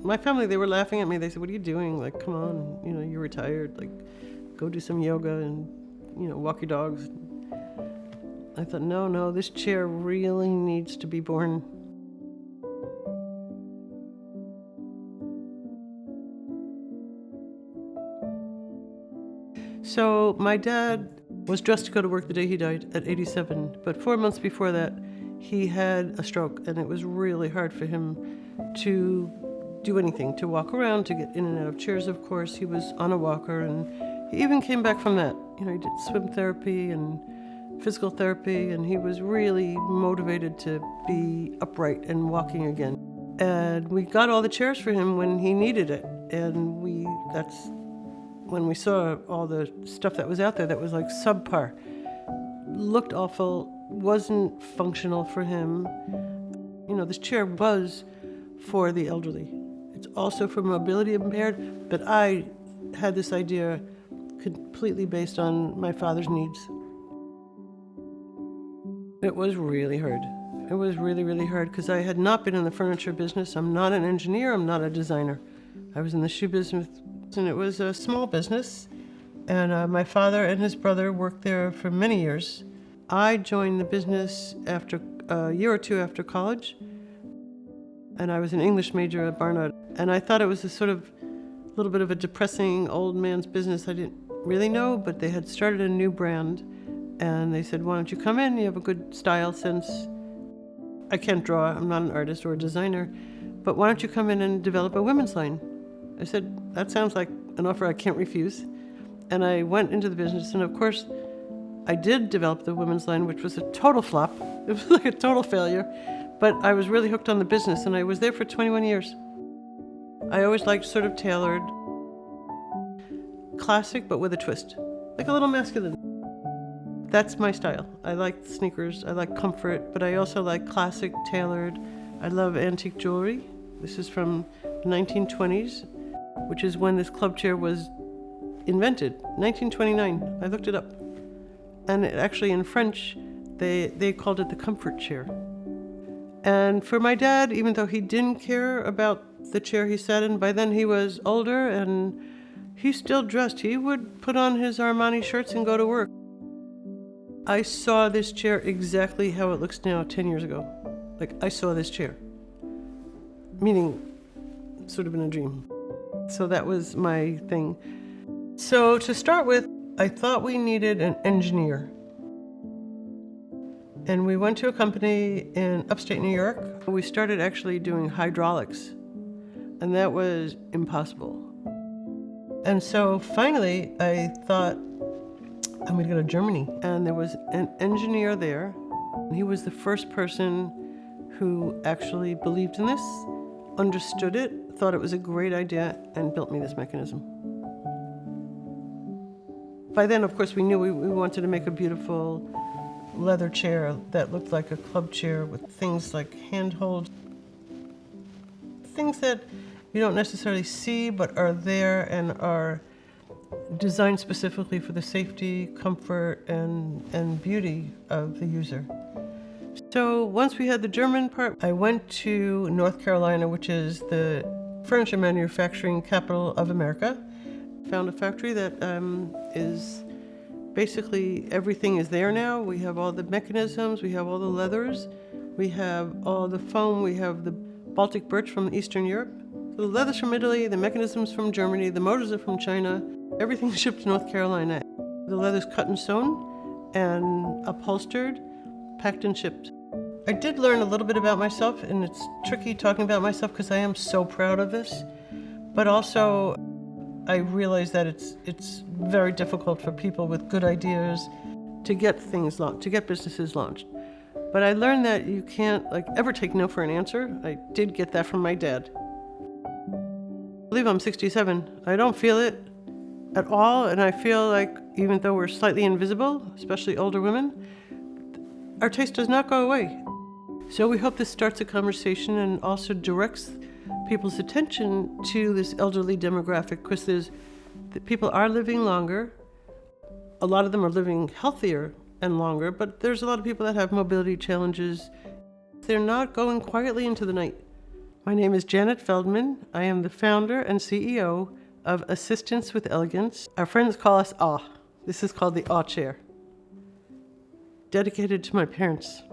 my family, they were laughing at me. They said, "What are you doing? Like, come on, you're retired. Like, go do some yoga and, walk your dogs." I thought, no, this chair really needs to be born. So my dad was dressed to go to work the day he died at 87, but 4 months before that, he had a stroke, and it was really hard for him to do anything, to walk around, to get in and out of chairs, of course. He was on a walker, and he even came back from that. He did swim therapy and physical therapy, and he was really motivated to be upright and walking again. And we got all the chairs for him when he needed it, and that's when we saw all the stuff that was out there that was like subpar, looked awful, wasn't functional for him. This chair was for the elderly. It's also for mobility impaired, but I had this idea completely based on my father's needs. It was really hard. It was really, really hard because I had not been in the furniture business. I'm not an engineer, I'm not a designer. I was in the shoe business, and it was a small business. And my father and his brother worked there for many years. I joined the business after a year or two after college, and I was an English major at Barnard. And I thought it was a sort of little bit of a depressing old man's business. I didn't really know, but they had started a new brand, and they said, "Why don't you come in? You have a good style sense. I can't draw, I'm not an artist or a designer, but why don't you come in and develop a women's line?" I said, "That sounds like an offer I can't refuse." And I went into the business, and of course, I did develop the women's line, which was a total flop. It was like a total failure, but I was really hooked on the business, and I was there for 21 years. I always liked sort of tailored, classic, but with a twist, like a little masculine. That's my style. I like sneakers, I like comfort, but I also like classic, tailored. I love antique jewelry. This is from the 1920s, which is when this club chair was invented, 1929. I looked it up. And actually in French, they called it the comfort chair. And for my dad, even though he didn't care about the chair he sat in, by then he was older and he still dressed. He would put on his Armani shirts and go to work. I saw this chair exactly how it looks now 10 years ago. Like, I saw this chair. Meaning, sort of in a dream. So that was my thing. So to start with, I thought we needed an engineer. And we went to a company in upstate New York. We started actually doing hydraulics, and that was impossible. And so finally, I thought, I'm going to go to Germany. And there was an engineer there. He was the first person who actually believed in this, understood it, thought it was a great idea, and built me this mechanism. By then, of course, we knew we wanted to make a beautiful leather chair that looked like a club chair with things like handhold, things that you don't necessarily see but are there and are designed specifically for the safety, comfort, and beauty of the user. So once we had the German part, I went to North Carolina, which is the furniture manufacturing capital of America. Found a factory that is basically everything is there now. We have all the mechanisms, we have all the leathers, we have all the foam, we have the Baltic birch from Eastern Europe. So the leathers from Italy, the mechanisms from Germany, the motors are from China, everything's shipped to North Carolina. The leather's cut and sewn and upholstered, packed and shipped. I did learn a little bit about myself, and it's tricky talking about myself because I am so proud of this, but also I realize that it's very difficult for people with good ideas to get things launched, to get businesses launched. But I learned that you can't ever take no for an answer. I did get that from my dad. I believe I'm 67. I don't feel it at all, and I feel like even though we're slightly invisible, especially older women, our taste does not go away. So we hope this starts a conversation and also directs people's attention to this elderly demographic, because people are living longer. A lot of them are living healthier and longer, but there's a lot of people that have mobility challenges. They're not going quietly into the night. My name is Janet Feldman. I am the founder and CEO of Assistance with Elegance. Our friends call us AWE. This is called the AWEchair, dedicated to my parents.